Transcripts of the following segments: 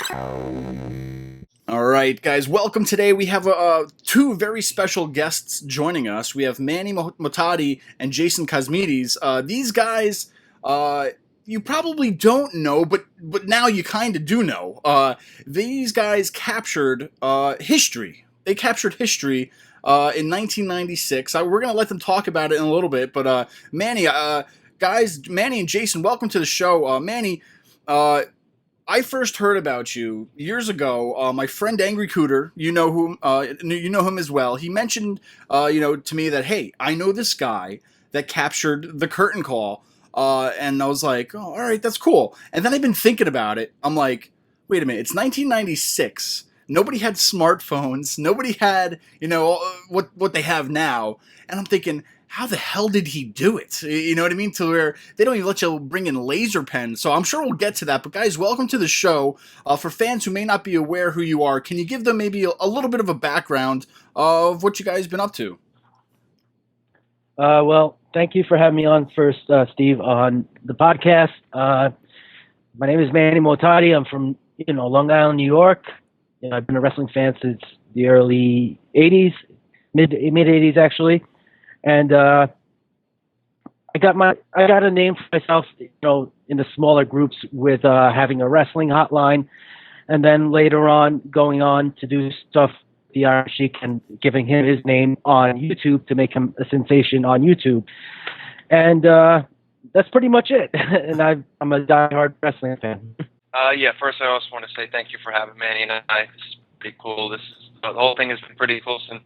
All right, guys, welcome today. We have two very special guests joining us. We have Manny Mohtadi and Jason Cosmides. These guys, you probably don't know, but now you kind of do know. These guys captured history. They captured history in 1996. We're going to let them talk about it in a little bit, but Manny, Manny and Jason, welcome to the show. Manny, I first heard about you years ago. My friend Angry Cooter, you know whom, you know him as well. He mentioned, to me that, hey, I know this guy that captured the curtain call, and I was like, oh, all right, that's cool. And then I've been thinking about it. I'm like, wait a minute, it's 1996. Nobody had smartphones. Nobody had, what they have now. And I'm thinking, how the hell did he do it? You know what I mean? To where they don't even let you bring in laser pens. So I'm sure we'll get to that. But guys, welcome to the show. For fans who may not be aware who you are, can you give them maybe a little bit of a background of what you guys been up to? Well, thank you for having me on first, Steve, on the podcast. My name is Manny Mohtadi. I'm from, Long Island, New York. I've been a wrestling fan since the early 80s, mid 80s actually. And I got a name for myself, in the smaller groups with having a wrestling hotline, and then later on going on to do stuff with the Iron Sheik and giving him his name on YouTube to make him a sensation on YouTube. And that's pretty much it. And I'm a diehard wrestling fan. First I also want to say thank you for having Manny and I. This is pretty cool. The whole thing has been pretty cool since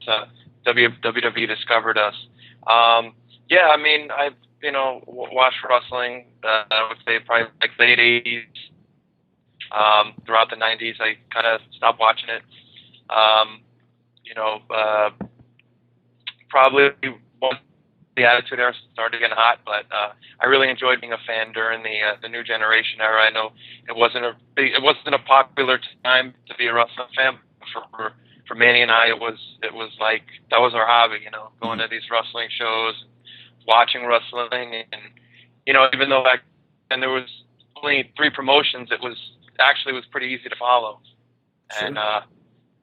WWE discovered us. I've watched wrestling. I would say probably like late '80s. Throughout the '90s, I kind of stopped watching it. Probably once the Attitude Era started getting hot, but I really enjoyed being a fan during the New Generation era. I know it wasn't a popular time to be a wrestling fan. For Manny and I, it was like that was our hobby, going to these wrestling shows, watching wrestling, and even though back then there was only 3 promotions, it was pretty easy to follow. Sure. And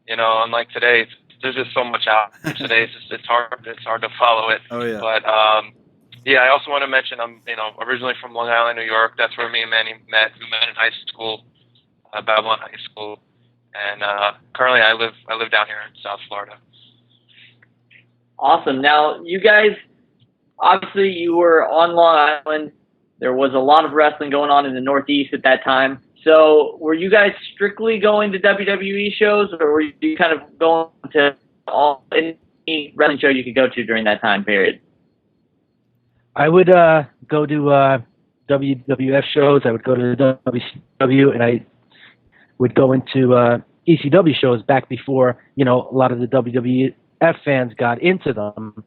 unlike today, there's just so much out today. It's hard to follow it. Oh yeah. But I also want to mention I'm originally from Long Island, New York. That's where me and Manny met. We met in high school, Babylon High School. And currently, I live down here in South Florida. Awesome. Now, you guys, obviously, you were on Long Island. There was a lot of wrestling going on in the Northeast at that time. So, were you guys strictly going to WWE shows, or were you kind of going to any wrestling show you could go to during that time period? I would go to WWF shows. I would go to WCW, and I would go into ECW shows back before, a lot of the WWF fans got into them.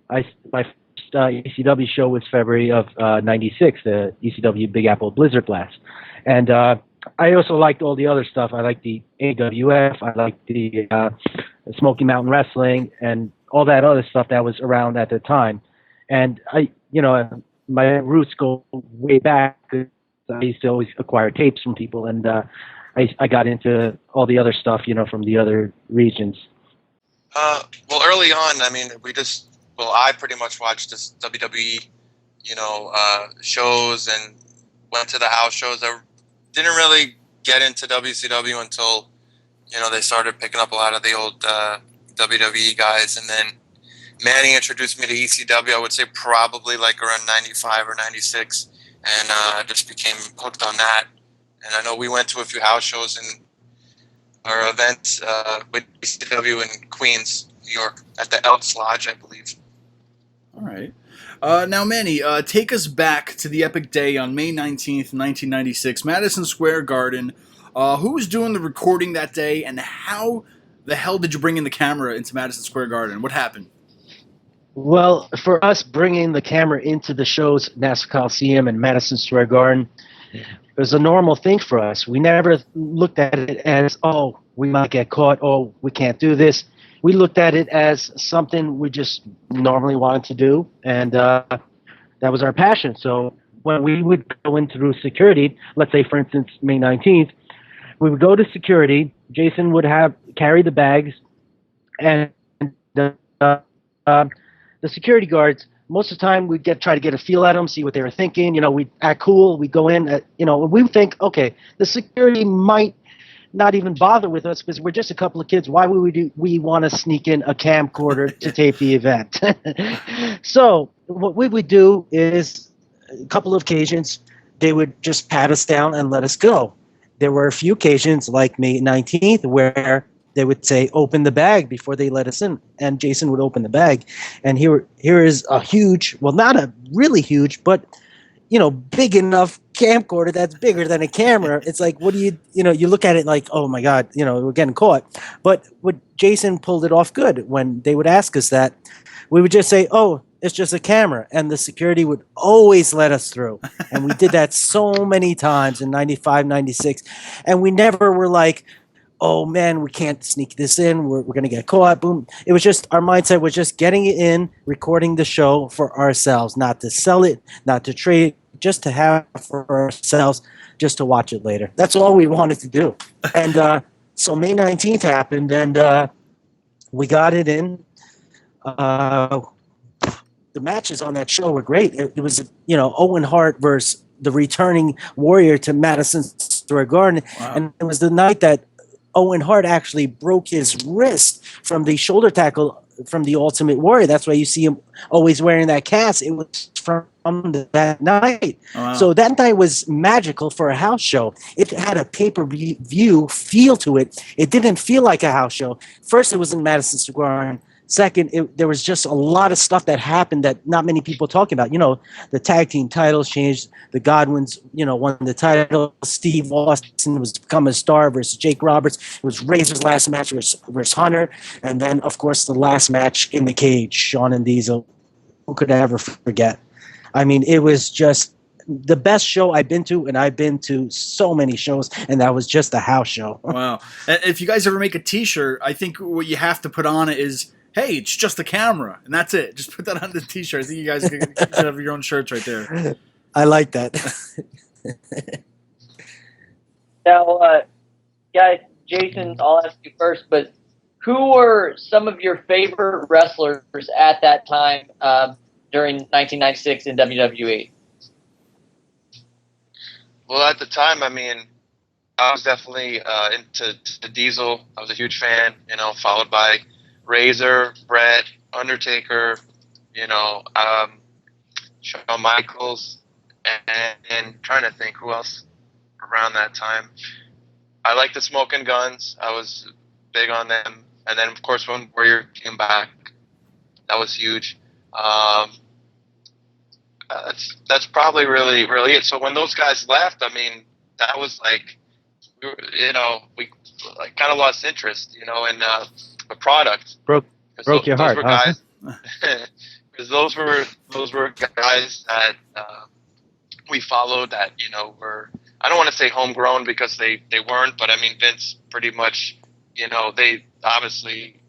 My first ECW show was February of '96, the ECW Big Apple Blizzard Blast. And I also liked all the other stuff. I liked the AWF, I liked the Smoky Mountain Wrestling, and all that other stuff that was around at the time. And my roots go way back. I used to always acquire tapes from people, and I got into all the other stuff, from the other regions. Well, early on, I pretty much watched this WWE, shows and went to the house shows. I didn't really get into WCW until, they started picking up a lot of the old WWE guys, and then Manny introduced me to ECW. I would say probably like around '95 or '96. And I just became hooked on that. And I know we went to a few house shows and our events with ECW in Queens, New York, at the Elks Lodge, I believe. All right. Now, Manny, take us back to the epic day on May 19th, 1996, Madison Square Garden. Who was doing the recording that day, and how the hell did you bring in the camera into Madison Square Garden? What happened? Well, for us, bringing the camera into the shows, Nassau Coliseum and Madison Square Garden, it was a normal thing for us. We never looked at it as, oh, we might get caught, oh, we can't do this. We looked at it as something we just normally wanted to do, and that was our passion. So when we would go in through security, let's say, for instance, May 19th, we would go to security. Jason would carry the bags, and the security guards. Most of the time, we'd try to get a feel at them, see what they were thinking. You know, we'd act cool. We'd go in. We would think, okay, the security might not even bother with us because we're just a couple of kids. Why would we want to sneak in a camcorder to tape the event? So what we would do is, a couple of occasions, they would just pat us down and let us go. There were a few occasions, like May 19th, where they would say, open the bag before they let us in. And Jason would open the bag. And here is a huge, well, not a really huge, but, big enough camcorder that's bigger than a camera. It's like, what do you look at it like, oh my God, we're getting caught. But Jason pulled it off good. When they would ask us that, we would just say, oh, it's just a camera. And the security would always let us through. And we did that so many times in 95, 96. And we never were like, oh man, we can't sneak this in. We're going to get caught. Boom. It was just, our mindset was just getting it in, recording the show for ourselves, not to sell it, not to trade, just to have for ourselves, just to watch it later. That's all we wanted to do. And so May 19th happened, and we got it in. The matches on that show were great. It was, Owen Hart versus the returning warrior to Madison Square Garden. Wow. And it was the night that Owen Hart actually broke his wrist from the shoulder tackle from the Ultimate Warrior. That's why you see him always wearing that cast. It was from that night. Oh, wow. So that night was magical for a house show. It had a pay-per-view feel to it. It didn't feel like a house show. First, it was in Madison Square Garden. Second, there was just a lot of stuff that happened that not many people talking about. The tag team titles changed. The Godwins, won the title. Steve Austin was become a star versus Jake Roberts. It was Razor's last match versus Hunter. And then, of course, the last match in the cage, Shawn and Diesel. Who could ever forget? I mean, it was just the best show I've been to, and I've been to so many shows, and that was just a house show. Wow. If you guys ever make a T-shirt, I think what you have to put on it is, hey, it's just a camera, and that's it. Just put that on the T-shirt. I think you guys should have your own shirts right there. I like that. Now, guys, Jason, I'll ask you first, but who were some of your favorite wrestlers at that time during 1996 in WWE? Well, at the time, I mean, I was definitely into Diesel. I was a huge fan, followed by Razor, Bret, Undertaker, Shawn Michaels, and trying to think who else around that time. I liked the Smoking Guns. I was big on them. And then, of course, when Warrior came back, that was huge. That's probably really it. So when those guys left, I mean, that was like, we kind of lost interest, in the product. Broke your heart, were huh? Guys, because those were guys that we followed that were, I don't want to say homegrown because they weren't, but I mean Vince pretty much they obviously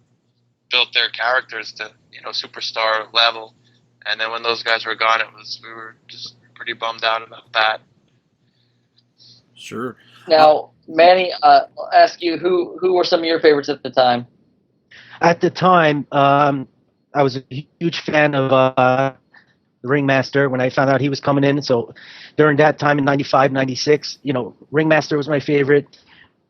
built their characters to superstar level, and then when those guys were gone, we were just pretty bummed out about that. Sure. Now, Manny, I'll ask you who were some of your favorites at the time? At the time, I was a huge fan of the Ringmaster when I found out he was coming in. So during that time in 95, 96, Ringmaster was my favorite.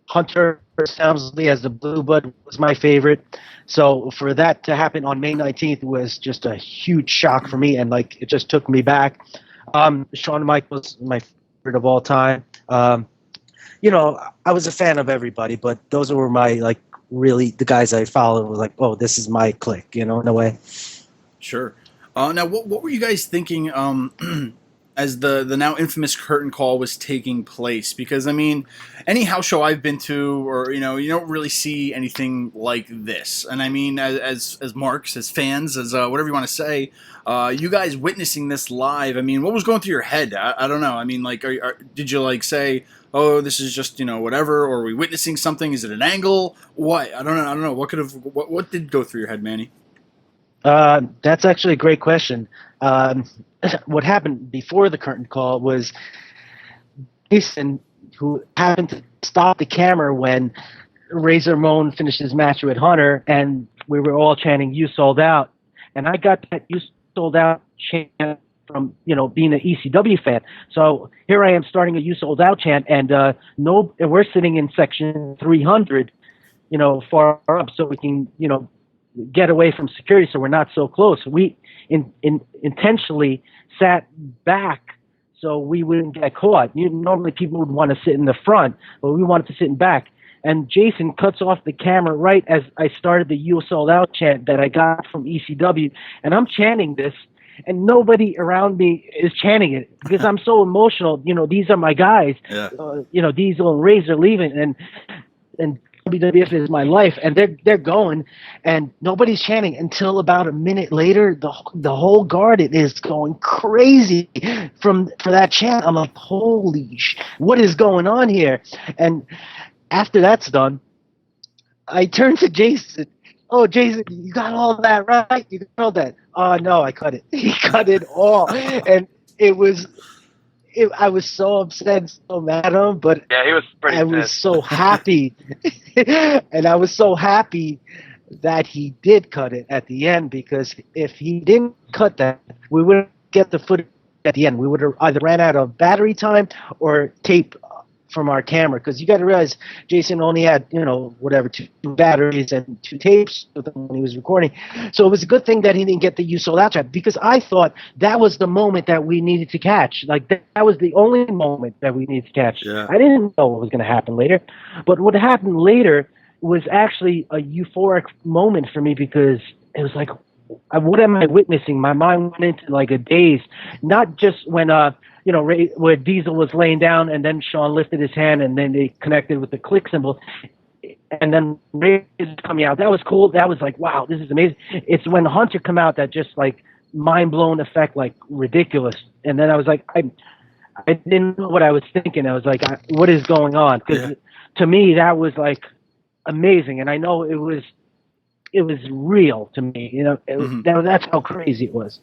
Hunter Helmsley as the Blue Blood was my favorite. So for that to happen on May 19th was just a huge shock for me, and it just took me back. Shawn Michaels, my favorite of all time. I was a fan of everybody, but those were my really the guys I followed was like, oh, this is my clique, in a way. Sure. Now, what were you guys thinking as the now infamous curtain call was taking place? Because, I mean, any house show I've been to, or, you don't really see anything like this. And, I mean, as marks, as fans, as whatever you want to say, you guys witnessing this live, I mean, what was going through your head? I don't know. I mean, did you, say, oh, this is just, whatever, or are we witnessing something? Is it an angle? What? I don't know. What did go through your head, Manny? That's actually a great question. What happened before the curtain call was Jason who happened to stop the camera when Razor Ramon finished his match with Hunter, and we were all chanting "You sold out," and I got that "You sold out" chant from being an ECW fan. So here I am starting a "You sold out" chant, and we're sitting in section 300, far up, so we can get away from security, so we're not so close. We intentionally sat back so we wouldn't get caught. Normally people would want to sit in the front, but we wanted to sit in back. And Jason cuts off the camera right as I started the "You Sold Out" chant that I got from ECW, and I'm chanting this, and nobody around me is chanting it because I'm so emotional. These are my guys. Yeah. Diesel and Razor leaving, and WWF is my life, and they're going, and nobody's chanting until about a minute later. The whole garden is going crazy for that chant. I'm like, holy what is going on here? And after that's done, I turn to Jason. Oh, Jason, you got all that right? You got all that? Oh, no, I cut it. He cut it all. And I was so upset, so mad at him, but yeah, he was pretty I was so happy. And I was so happy that he did cut it at the end, because if he didn't cut that, we wouldn't get the footage at the end. We would have either ran out of battery time or tape from our camera, because you got to realize Jason only had two batteries and 2 tapes when he was recording. So it was a good thing that he didn't get the "You Sold Out" shot, because I thought that was the moment that we needed to catch. Like that was the only moment that we needed to catch. Yeah. I didn't know what was going to happen later, but what happened later was actually a euphoric moment for me, because it was like, what am I witnessing? My mind went into like a daze, not just when where Diesel was laying down and then Sean lifted his hand and then they connected with the click symbol, and then Razor coming out. That was cool. That was like, wow, this is amazing. It's when Hunter come out that just like mind blown effect, like ridiculous. And then I was like, I didn't know what I was thinking. I was like, what is going on? Because to me that was like amazing, and I know it was real to me. That's how crazy it was.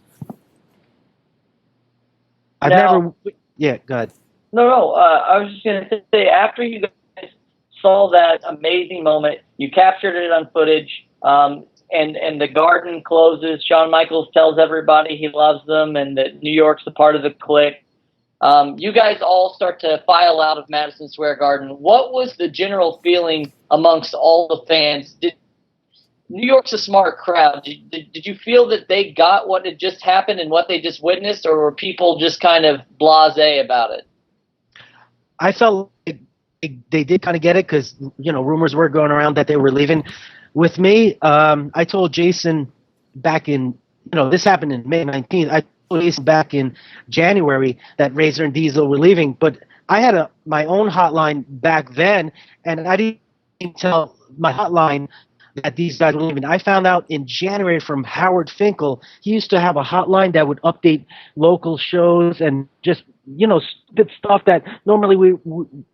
I've never. Yeah, go ahead. No. I was just going to say, after you guys saw that amazing moment, you captured it on footage, and the garden closes. Shawn Michaels tells everybody he loves them and that New York's a part of the clique. You guys all start to file out of Madison Square Garden. What was the general feeling amongst all the fans? New York's a smart crowd. Did you feel that they got what had just happened and what they just witnessed, or were people just kind of blasé about it? I felt like they did kind of get it, because rumors were going around that they were leaving. With me, I told Jason back in this happened in May 19th. I told Jason back in January that Razor and Diesel were leaving, but I had my own hotline back then, and I didn't tell my hotline that these guys were leaving. I found out in January from Howard Finkel. He used to have a hotline that would update local shows and just spit stuff that normally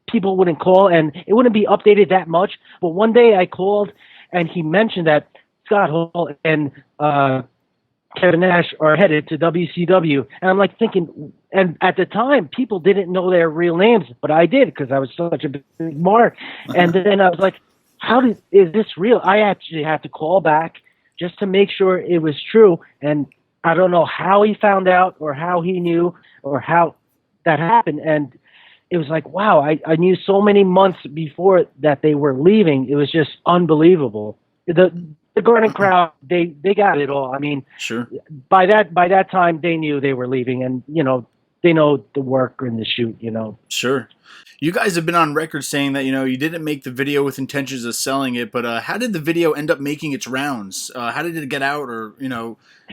people wouldn't call, and it wouldn't be updated that much. But one day I called, and he mentioned that Scott Hall and Kevin Nash are headed to WCW, and I'm like thinking, and at the time people didn't know their real names, but I did, because I was such a big mark. And then I was like, is this real? I actually had to call back just to make sure it was true. And I don't know how he found out or how he knew or how that happened. And it was like, wow, I knew so many months before that they were leaving. It was just unbelievable. The Garden crowd, they got it all. I mean, sure. By that time they knew they were leaving, and they know the work and the shoot. Sure. You guys have been on record saying that, you didn't make the video with intentions of selling it, but how did the video end up making its rounds? How did it get out, or,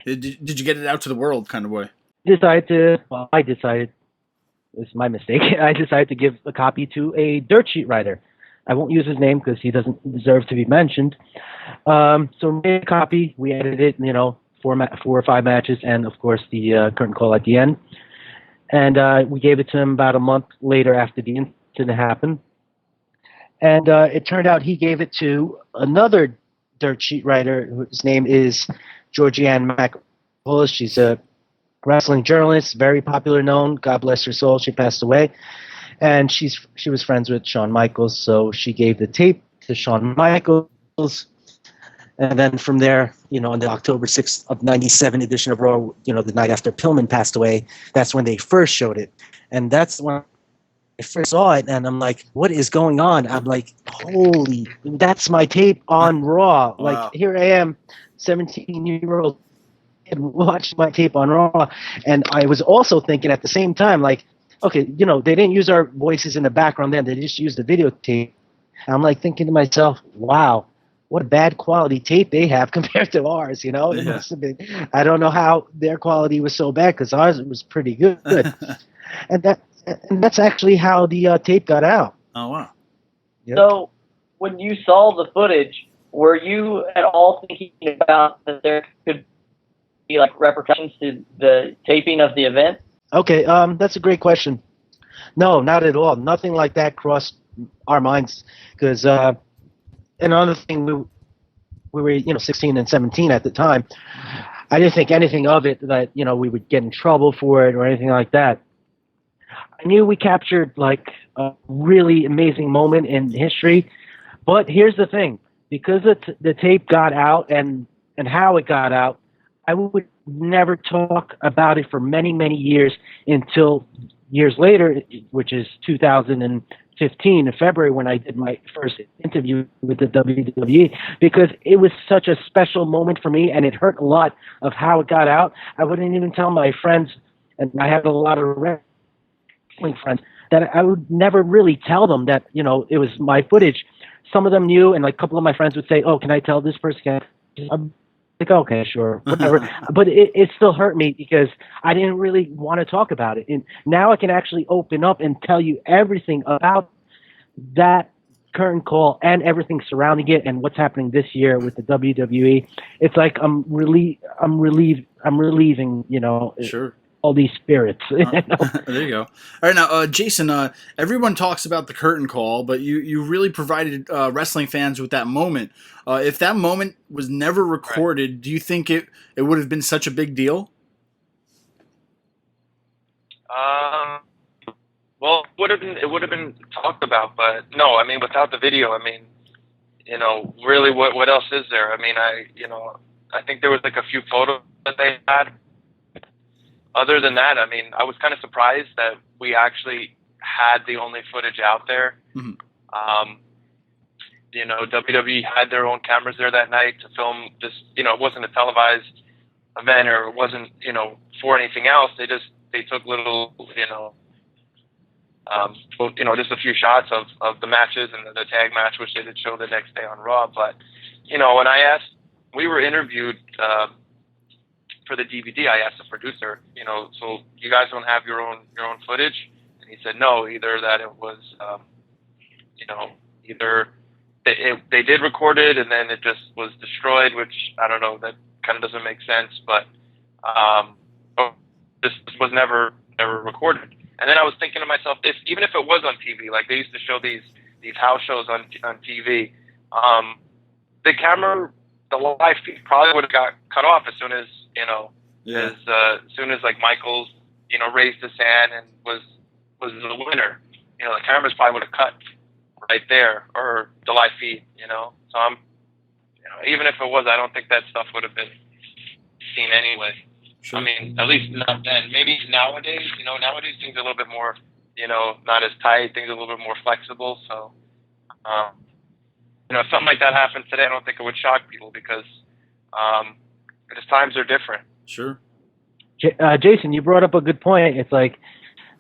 did you get it out to the world kind of way? I decided, it's my mistake, I decided to give a copy to a dirt sheet writer. I won't use his name because he doesn't deserve to be mentioned. So we made a copy, we edited it, 4 or 5 matches, and of course the curtain call at the end. And we gave it to him about a month later after the incident happened. And it turned out he gave it to another dirt sheet writer whose name is Georgianne McAuliffe. She's a wrestling journalist, very popular known. God bless her soul. She passed away. and she was friends with Shawn Michaels, so she gave the tape to Shawn Michaels. And then from there, on the October 6th of 97 edition of Raw, the night after Pillman passed away, that's when they first showed it. And that's when I first saw it, and I'm like, what is going on? I'm like, holy, that's my tape on Raw. Wow. Like, here I am, 17-year-old kid watching my tape on Raw. And I was also thinking at the same time, like, okay, they didn't use our voices in the background then. They just used the videotape. And I'm like thinking to myself, wow, what a bad quality tape they have compared to ours, It must have been, I don't know how their quality was so bad, because ours was pretty good. and that's actually how the tape got out. Oh, wow. Yep. So when you saw the footage, were you at all thinking about that there could be like repercussions to the taping of the event? Okay, that's a great question. No, not at all. Nothing like that crossed our minds, because another thing, we were 16 and 17 at the time. I didn't think anything of it that we would get in trouble for it or anything like that. I knew we captured like a really amazing moment in history, but here's the thing: because the tape got out and how it got out, I would never talk about it for many, many years until years later, which is 2015 in February, when I did my first interview with the WWE, because it was such a special moment for me, and it hurt a lot of how it got out. I wouldn't even tell my friends, and I had a lot of wrestling friends, that I would never really tell them that, it was my footage. Some of them knew, and like a couple of my friends would say, oh, can I tell this person? I'm like, okay, sure, whatever. But it still hurt me, because I didn't really want to talk about it. And now I can actually open up and tell you everything about that curtain call and everything surrounding it and what's happening this year with the WWE. It's like I'm relieving, Sure. all these spirits. There you go. All right, now, Jason, everyone talks about the curtain call, but you really provided wrestling fans with that moment. If that moment was never recorded, do you think it would have been such a big deal? Well, it would have been talked about, but no, I mean, without the video, I mean, really, what else is there? I mean, I think there was like a few photos that they had. Other than that, I mean, I was kind of surprised that we actually had the only footage out there. Mm-hmm. WWE had their own cameras there that night to film this. It wasn't a televised event, or it wasn't, for anything else. They took little, just a few shots of the matches and the tag match, which they did show the next day on Raw. But, when I asked, we were interviewed for the DVD, I asked the producer, so you guys don't have your own footage? And he said no, either that it was, either they did record it and then it just was destroyed, which I don't know, that kind of doesn't make sense, but this was never recorded. And then I was thinking to myself, even if it was on TV, like they used to show these house shows on TV, the camera, the live feed probably would have got cut off as soon as as soon as like Michaels raised his hand and was the winner. The cameras probably would have cut right there, or the live feed. So I'm even if it was, I don't think that stuff would have been seen anyway. Sure. I mean, at least not then. Maybe nowadays, nowadays things are a little bit more, not as tight. Things are a little bit more flexible. So, if something like that happened today, I don't think it would shock people, because just times are different. Sure. Jason, you brought up a good point. It's like,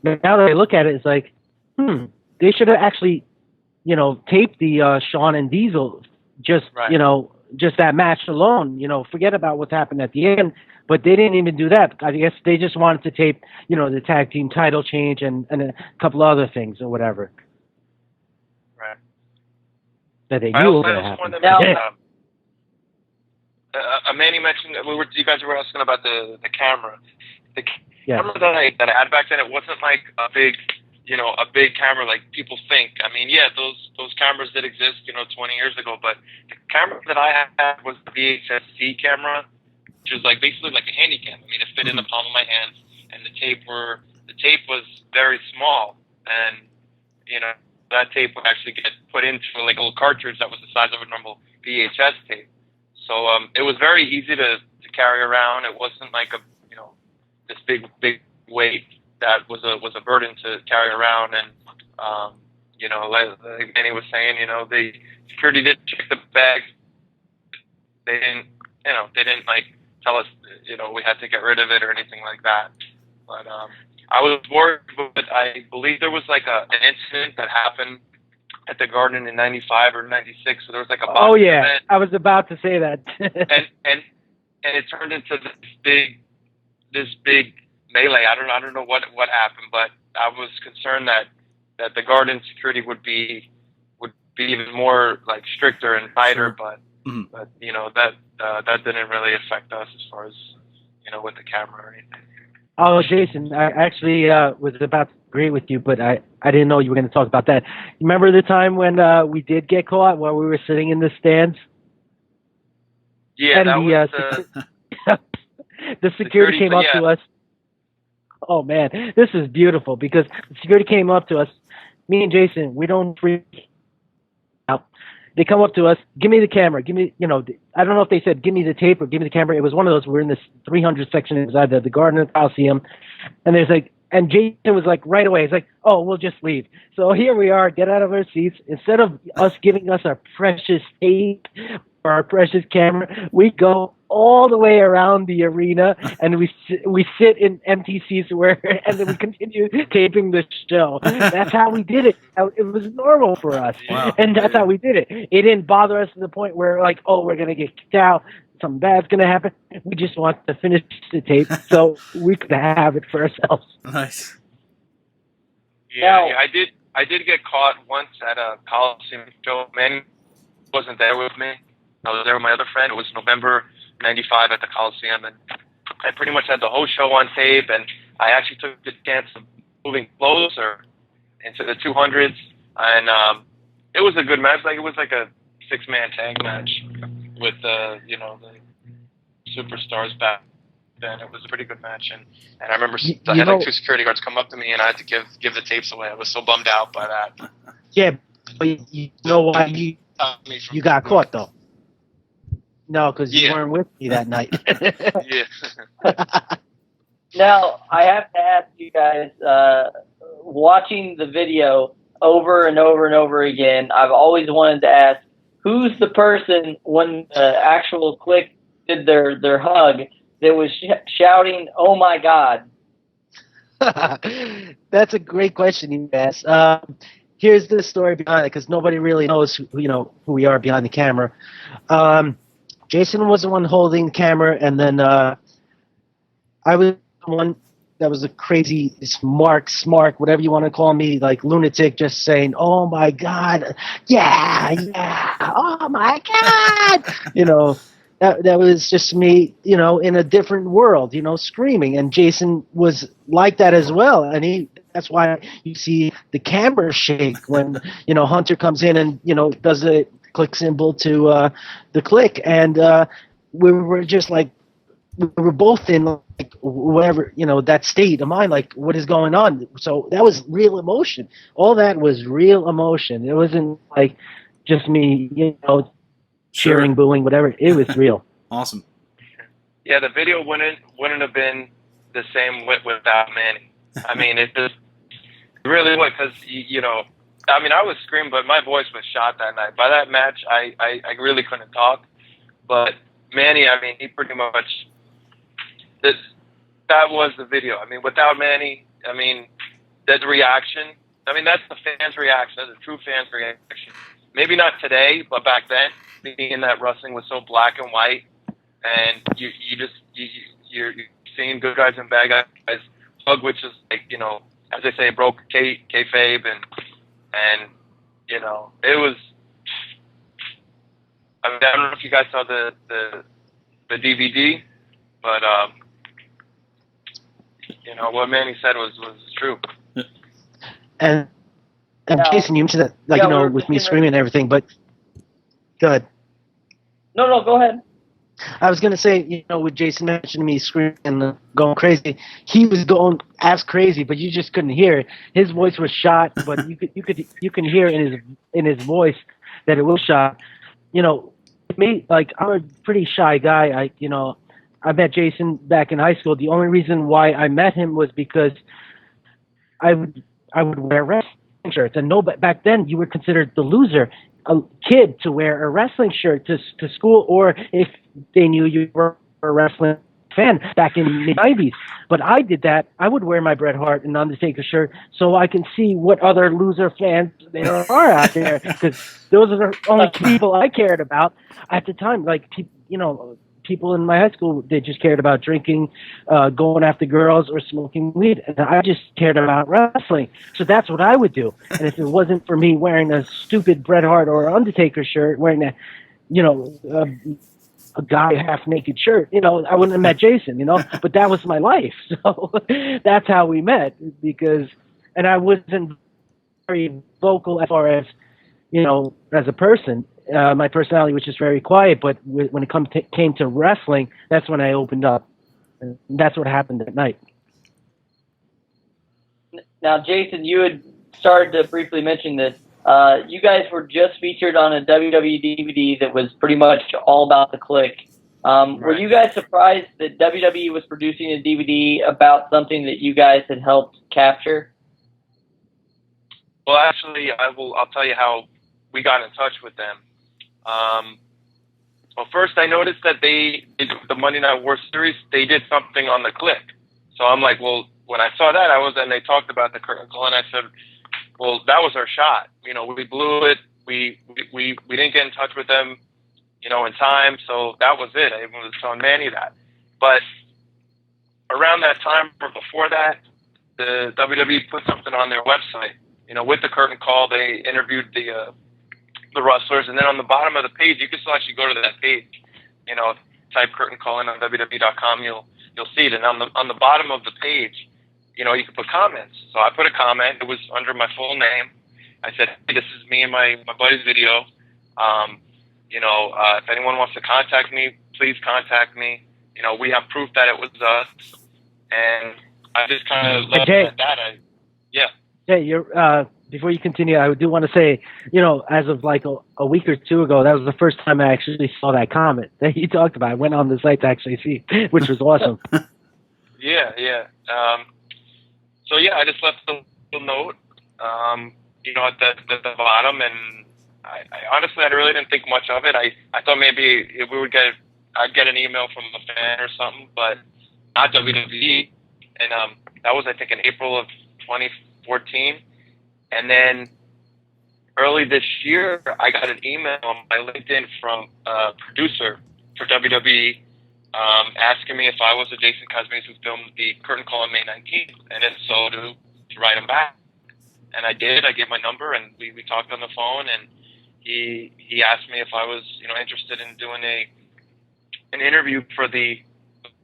now that I look at it, it's like, they should have actually, taped the Shawn and Diesel, just, right. Just that match alone. Forget about what's happened at the end. But they didn't even do that. I guess they just wanted to tape, the tag team title change and a couple other things or whatever. Right. That they knew were going to happen. Manny mentioned you guys were asking about the camera. The camera that I had back then, it wasn't like a big camera like people think. I mean, yeah, those cameras did exist, 20 years ago, but the camera that I had was the VHS G Camera, which was like basically like a handy cam. I mean, it fit in the palm of my hands, and the tape was very small, and you know, that tape would actually get put into like a little cartridge that was the size of a normal VHS tape. So it was very easy to carry around. It wasn't like this big weight that was a burden to carry around. And like Manny was saying, the security did check the bags. They didn't like tell us, we had to get rid of it or anything like that. But I was worried, but I believe there was like an incident that happened at the Garden in '95 or '96. So there was like a boxing event. I was about to say that. and it turned into this big melee. I don't know what happened, but I was concerned that the Garden security would be even more like stricter and tighter. Sure. But that didn't really affect us as far as with the camera or anything. Oh, Jason, I actually was about to agree with you, but I didn't know you were going to talk about that. You remember the time when we did get caught while we were sitting in the stands? Yeah, and the security came up to us. Oh, man, this is beautiful because the security came up to us. Me and Jason, we don't freak out. They come up to us, give me the camera, give me, I don't know if they said, give me the tape or give me the camera. It was one of those, we're in this 300 section, it was either the Garden or the Coliseum. And there's like, and Jason was like, right away, he's like, oh, we'll just leave. So here we are, get out of our seats. Instead of us giving us our precious tape or our precious camera, we go all the way around the arena and we sit in empty seats and then we continue taping the show. That's how we did it. It was normal for us. Wow. And that's how we did it. It didn't bother us to the point where like, oh, we're going to get kicked out. Something bad's going to happen. We just want to finish the tape so we could have it for ourselves. Nice. Yeah, I did get caught once at a Coliseum show. Manny wasn't there with me. I was there with my other friend. It was November '95 at the Coliseum, and I pretty much had the whole show on tape. And I actually took the chance of moving closer into the 200s, and it was a good match. Like it was like a 6-man tag match with the superstars back then. It was a pretty good match, and I remember I had like 2 security guards come up to me, and I had to give the tapes away. I was so bummed out by that. Yeah, but you know why you got caught though? No, because you weren't with me that night. Yeah. Now, I have to ask you guys, watching the video over and over and over again, I've always wanted to ask, who's the person when the actual Click did their hug that was shouting, "Oh my God"? That's a great question you asked. Here's the story behind it, because nobody really knows who we are behind the camera. Jason was the one holding the camera, and then I was the one that was a crazy smart, whatever you want to call me, like lunatic, just saying, "Oh my God, yeah, oh my God," That was just me, in a different world, screaming. And Jason was like that as well. And that's why you see the camera shake when, Hunter comes in and, does the click symbol to the Click. And we were just like, we were both in like whatever, that state of mind, like what is going on. So that was real emotion. All that was real emotion. It wasn't like just me, cheering, booing, whatever. It was real. Awesome. Yeah, the video wouldn't have been the same without Manny. I mean, it really would, because I was screaming, but my voice was shot that night. By that match, I really couldn't talk. But Manny, he pretty much that was the video. Without Manny, that reaction. That's the fans' reaction. That's a true fans' reaction. Maybe not today, but back then, being that wrestling was so black and white, and you're seeing good guys and bad guys hug, which is like, as they say, broke kayfabe, and it was. I don't know if you guys saw the DVD, but what Manny said was true. And Jason, you mentioned that, with me screaming and everything, but go ahead. No, go ahead. I was gonna say, with Jason mentioning me screaming and going crazy, he was going as crazy, but you just couldn't hear it. His voice was shot, but you can hear in his voice that it was shot. Me, like, I'm a pretty shy guy. I met Jason back in high school. The only reason why I met him was because I would wear wrestling shirts, and no, but back then you were considered the loser, a kid to wear a wrestling shirt to school, or if they knew you were a wrestling fan back in the '90s. But I did that. I would wear my Bret Hart and Undertaker shirt so I can see what other loser fans there are out there, because those are the only people I cared about at the time. Like, people in my high school, they just cared about drinking, going after girls, or smoking weed. And I just cared about wrestling. So that's what I would do. And if it wasn't for me wearing a stupid Bret Hart or Undertaker shirt, wearing a guy half-naked shirt, I wouldn't have met Jason, But that was my life. So that's how we met, and I wasn't very vocal as far as, as a person. My personality was just very quiet, but when it came to wrestling, that's when I opened up. And that's what happened that night. Now, Jason, you had started to briefly mention this. You guys were just featured on a WWE DVD that was pretty much all about the Click. Were you guys surprised that WWE was producing a DVD about something that you guys had helped capture? Well, actually, I'll tell you how we got in touch with them. Well, first I noticed that they did the Monday Night War series. They did something on the Click. So I'm like, well, when I saw that, and they talked about the curtain call, and I said, well, that was our shot. We blew it. We didn't get in touch with them, in time. So that was it. I was telling Manny that. But around that time or before that, the WWE put something on their website. With the curtain call, they interviewed the wrestlers, and then on the bottom of the page, you can still actually go to that page. Type curtain call in on WWE.com, you'll see it. And on the bottom of the page, you can put comments. So I put a comment. It was under my full name. I said, hey, this is me and my buddy's video. If anyone wants to contact me, please contact me. We have proof that it was us. And I just kind of left it at that. Jay, before you continue, I do want to say, as of like a week or two ago, that was the first time I actually saw that comment that you talked about. I went on the site to actually see, which was awesome. Yeah. So I just left a little note, at the bottom, and I honestly, I really didn't think much of it. I thought maybe I'd get an email from a fan or something, but not WWE. And that was, I think, in April of 2014. And then early this year, I got an email on my LinkedIn from a producer for WWE asking me if I was the Jason Cosmides who filmed the curtain call on May 19th, and if so, to write him back. And I did. I gave my number, and we talked on the phone, and he asked me if I was interested in doing an interview for the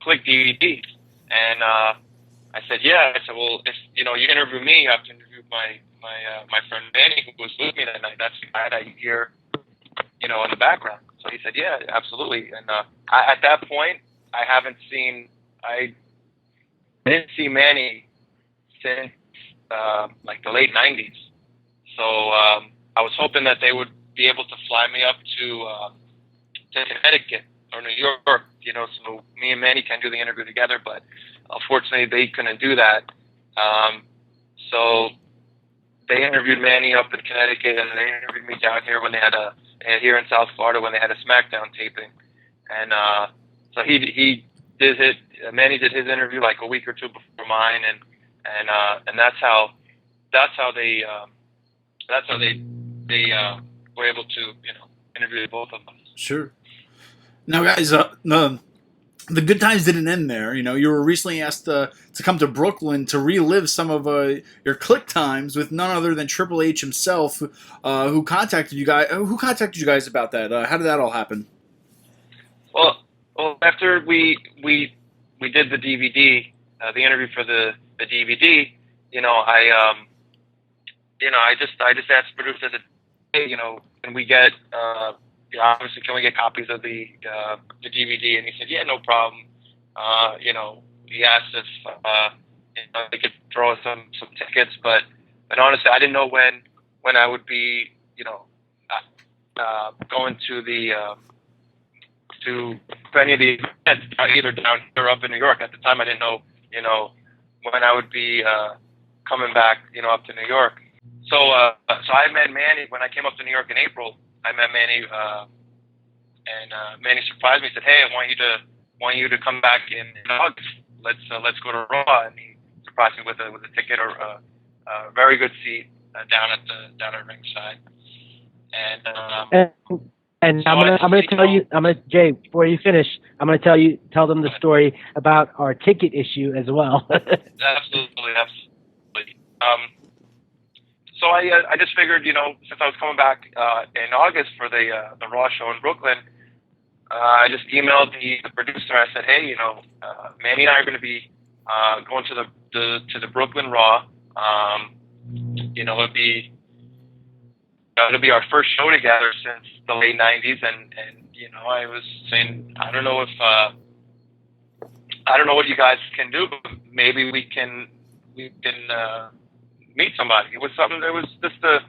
Click DVD. And I said, yeah. I said, well, if you interview me, you have to interview my friend Manny, who was with me that night. That's the guy that you hear, in the background. So he said, yeah, absolutely. And at that point, I didn't see Manny since like the late 90s. So I was hoping that they would be able to fly me up to Connecticut or New York, so me and Manny can do the interview together. But unfortunately, they couldn't do that. So they interviewed Manny up in Connecticut, and they interviewed me down here when they had here in South Florida when they had a SmackDown taping. And so Manny did his interview like a week or two before mine, and that's how they were able to interview both of us. Sure. Now, guys, the good times didn't end there. You were recently asked to come to Brooklyn to relive some of your Click times with none other than Triple H himself, who contacted you guys. Who contacted you guys about that? How did that all happen? Well, after we did the DVD, the interview for the DVD, I just asked producers, hey, can we get obviously, can we get copies of the DVD? And he said, yeah, no problem. He asked if they could throw us some tickets, but honestly, I didn't know when I would be, going to the to any of the events, either down here or up in New York. At the time, I didn't know, when I would be coming back, up to New York. So I met Manny when I came up to New York in April. I met Manny, and Manny surprised me. He said, "Hey, I want you to come back in August. Let's go to Raw." And he surprised me with a ticket or a very good seat down at ringside. And so I'm gonna tell you, Jay, before you finish, I'm gonna tell them the story about our ticket issue as well. Absolutely. So I just figured, since I was coming back in August for the Raw show in Brooklyn, I just emailed the producer. I said, hey, Manny and I are going to be going to the Brooklyn Raw. It'll be our first show together since the late '90s, and I was saying, I don't know what you guys can do, but maybe we can meet somebody. It was something that was just a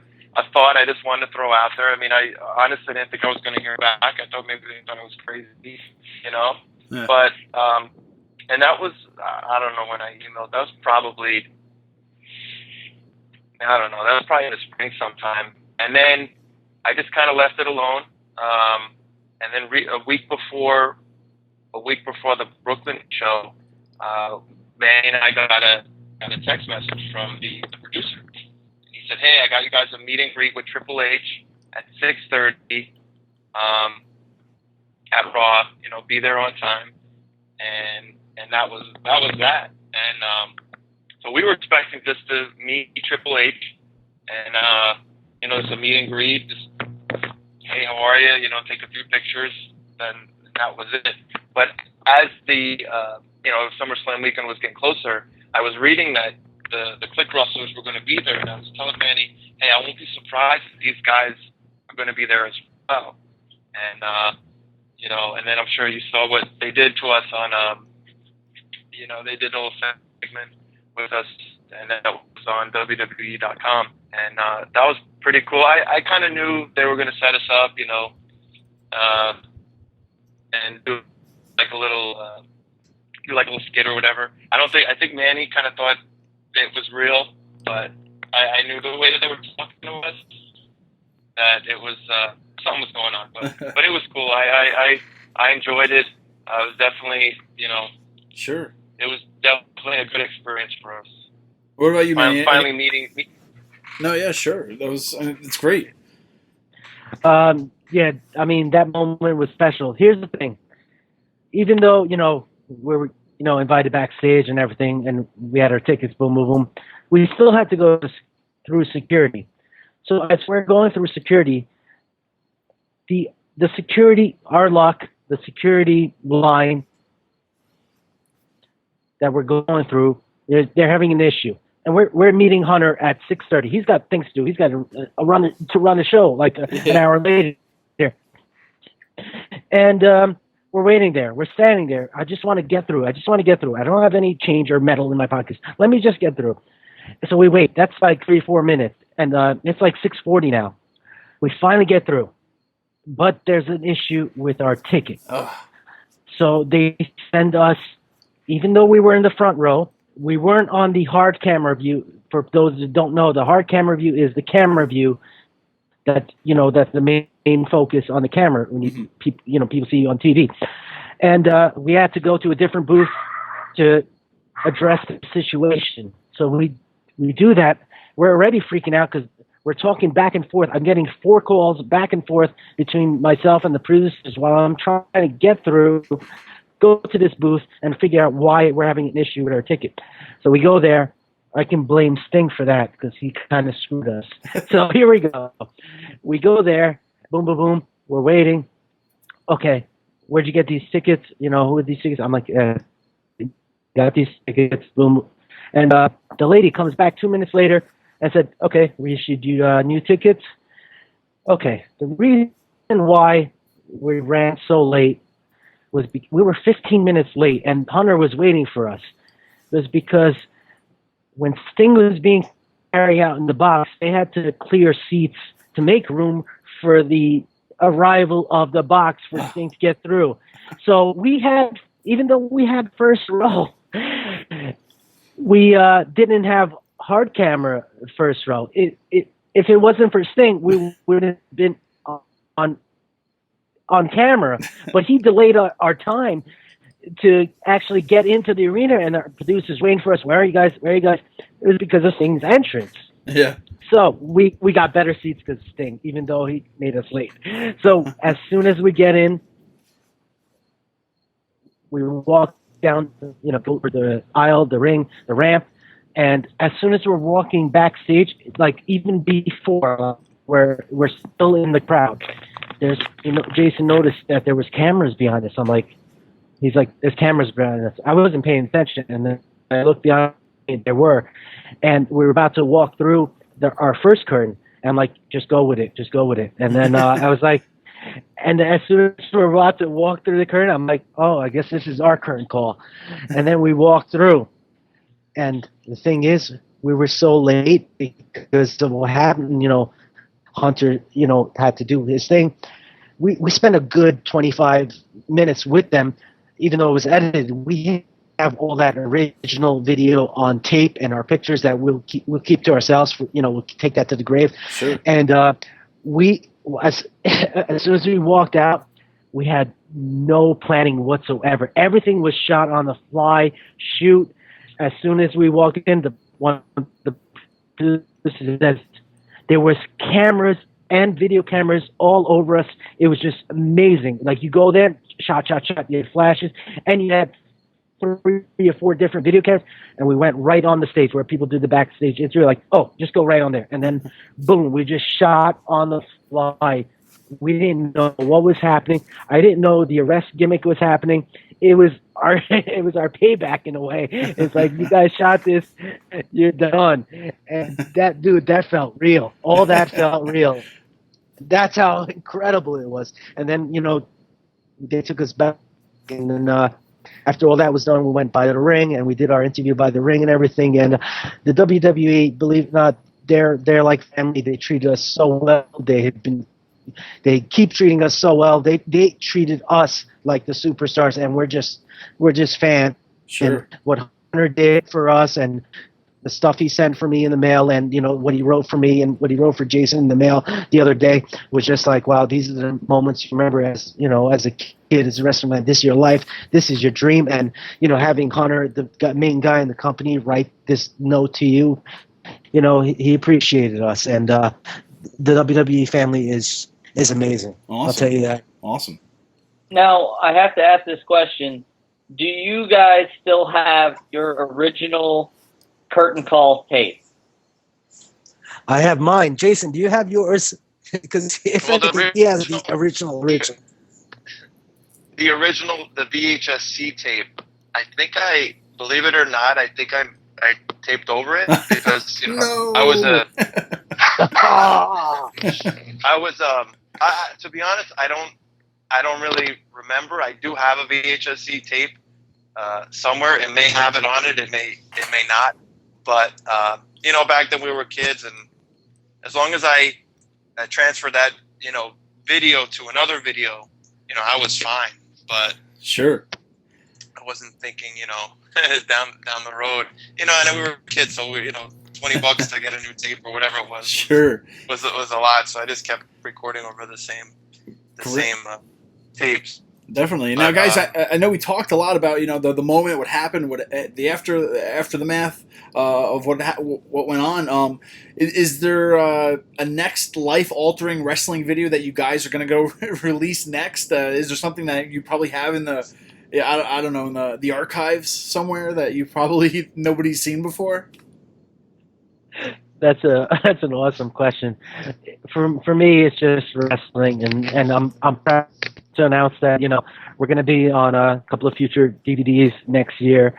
thought I just wanted to throw out there. I mean, I honestly didn't think I was going to hear back. I thought maybe they thought I was crazy, Yeah. But and that was, I don't know when I emailed. That was probably, I don't know. That was probably in the spring sometime. And then I just kind of left it alone. And then a week before the Brooklyn show, Manny and I got a text message from the producer. He said, "Hey, I got you guys a meet and greet with Triple H at 6:30 at Raw. Be there on time." And that was that. And so we were expecting just to meet Triple H and it's a meet and greet. Just, hey, how are you? Take a few pictures. Then that was it. But as the SummerSlam weekend was getting closer, I was reading that the Click Rustlers were going to be there, and I was telling Manny, hey, I won't be surprised if these guys are going to be there as well. And and then I'm sure you saw what they did to us on they did a little segment with us, and that was on WWE.com, and that was pretty cool. I kind of knew they were going to set us up, and do like a little skit or whatever. I think Manny kind of thought it was real, but I knew the way that they were talking to us that it was something was going on. But it was cool. I enjoyed it. I was definitely Sure. It was definitely a good experience for us. What about you, man? Finally meeting. No, yeah, sure. That was. It's great. Yeah, I mean, that moment was special. Here's the thing. Even though, we were, invited backstage and everything, and we had our tickets, boom, boom, boom, we still had to go through security. So as we're going through security, the security, our luck, the security line that we're going through, they're having an issue. And we're meeting Hunter at 6:30. He's got things to do. He's got to run the show like an hour later. And we're waiting there. We're standing there. I just want to get through. I don't have any change or metal in my pockets. Let me just get through. So we wait. That's like 3-4 minutes. And it's like 6:40 now. We finally get through. But there's an issue with our ticket. Ugh. So they send us, even though we were in the front row, we weren't on the hard camera view. For those that don't know, the hard camera view is the camera view that, that's the main focus on the camera when people see you on TV. And we had to go to a different booth to address the situation. So we do that. We're already freaking out because we're talking back and forth. I'm getting 4 calls back and forth between myself and the producers while I'm trying to get through, go to this booth and figure out why we're having an issue with our ticket. So we go there. I can blame Sting for that because he kind of screwed us. So here we go. We go there. Boom, boom, boom. We're waiting. Okay, where'd you get these tickets? Who are these tickets? I'm like, got these tickets. Boom. And the lady comes back 2 minutes later and said, okay, we issued you new tickets. Okay, the reason why we ran so late was we were 15 minutes late, and Hunter was waiting for us. It was because when Sting was being carried out in the box, they had to clear seats to make room for the arrival of the box for Sting to get through. So we had, even though we had first row, we didn't have hard camera first row. If it wasn't for Sting, we would have been on camera. But he delayed our time to actually get into the arena, and our producers waiting for us. Where are you guys? Where are you guys? It was because of Sting's entrance. Yeah. So we got better seats because of Sting, even though he made us late. So as soon as we get in, we walk down, over the aisle, the ring, the ramp, and as soon as we're walking backstage, like even before, we're still in the crowd. There's, Jason noticed that there was cameras behind us. He's like, there's cameras behind us. I wasn't paying attention, and then I looked behind me, there were, and we were about to walk through our first curtain. And I'm like, just go with it. And then I was like, and as soon as we're about to walk through the curtain, I'm like, oh, I guess this is our curtain call. And then we walked through. And the thing is, we were so late because of what happened. Hunter, had to do his thing. We spent a good 25 minutes with them, even though it was edited. We have all that original video on tape and our pictures that we'll keep to ourselves. We'll take that to the grave. Sure. And as soon as we walked out, we had no planning whatsoever. Everything was shot on the fly, shoot. As soon as we walked in, there was cameras and video cameras all over us. It was just amazing. Like, you go there, shot, you had flashes, and you had 3 or 4 different video cameras, and we went right on the stage where people did the backstage interview. Like, oh, just go right on there. And then, boom, we just shot on the fly. We didn't know what was happening. I didn't know the arrest gimmick was happening. It was our payback in a way. It's like, you guys shot this, you're done. And that felt real. All that felt real. That's how incredible it was. And then, they took us back, and then after all that was done, we went by the ring, and we did our interview by the ring and everything. And the WWE, believe it or not, they're like family. They treated us so well. They keep treating us so well. They treated us like the superstars, and we're just fans. Sure. And what Hunter did for us, and the stuff he sent for me in the mail, and what he wrote for me and what he wrote for Jason in the mail the other day, was just like, wow, these are the moments you remember as a kid, as a wrestler man. This is your life. This is your dream. And having Hunter, the main guy in the company, write this note to you, he appreciated us, and the WWE family is amazing. Awesome. I'll tell you that. Awesome. Now, I have to ask this question. Do you guys still have your original curtain call tape? I have mine. Jason, do you have yours? Because he has the original. The original, the VHS tape. I think believe it or not, I think I taped over it because No. To be honest, I don't really remember. I do have a VHS tape somewhere. It may have it on it. It may not. But back then we were kids, and as long as I transferred that video to another video, I was fine. But Sure. I wasn't thinking down the road. And we were kids, so we, $20 to get a new tape or whatever it was. Sure. Was a lot. So I just kept recording over the same tapes. Definitely. Now, guys, I know we talked a lot about the moment, what happened, the aftermath of what went on. Is there a next life-altering wrestling video that you guys are going to go release next? Is there something that you probably have in the I don't know, in the archives somewhere that you probably nobody's seen before? That's an awesome question. For me, it's just wrestling, and I'm proud to announce that we're going to be on a couple of future DVDs next year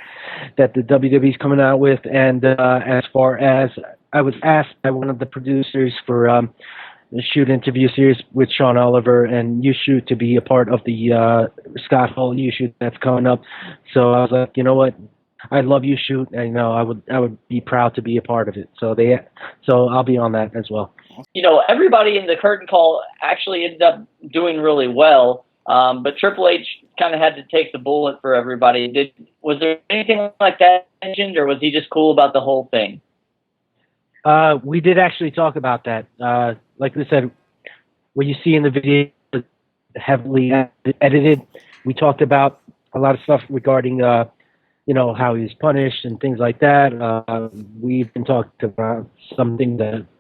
that the WWE's coming out with. And as far as I was asked by one of the producers for shoot interview series with Sean Oliver, and you shoot to be a part of the Scott Hall you shoot that's coming up. So I was like, you know what? I love you shoot, and I would be proud to be a part of it. So I'll be on that as well. Everybody in the curtain call actually ended up doing really well, but Triple H kind of had to take the bullet for everybody. Was there anything like that mentioned, or was he just cool about the whole thing? We did actually talk about that. Like we said, what you see in the video is heavily edited. We talked about a lot of stuff regarding, how he was punished and things like that. We've been talking about something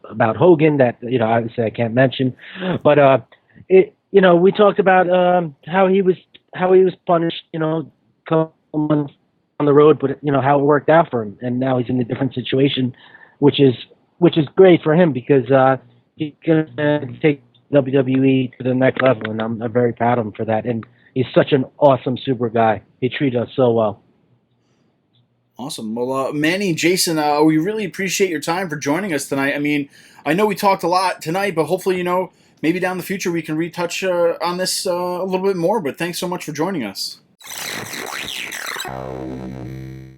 about Hogan that, obviously I can't mention. But, we talked about how he was punished, couple months on the road, but, how it worked out for him. And now he's in a different situation, which is great for him because he's going to take WWE to the next level, and I'm very proud of him for that. And he's such an awesome, super guy. He treated us so well. Awesome. Well, Manny, Jason, we really appreciate your time for joining us tonight. I mean, I know we talked a lot tonight, but hopefully, maybe down the future we can retouch on this a little bit more. But thanks so much for joining us.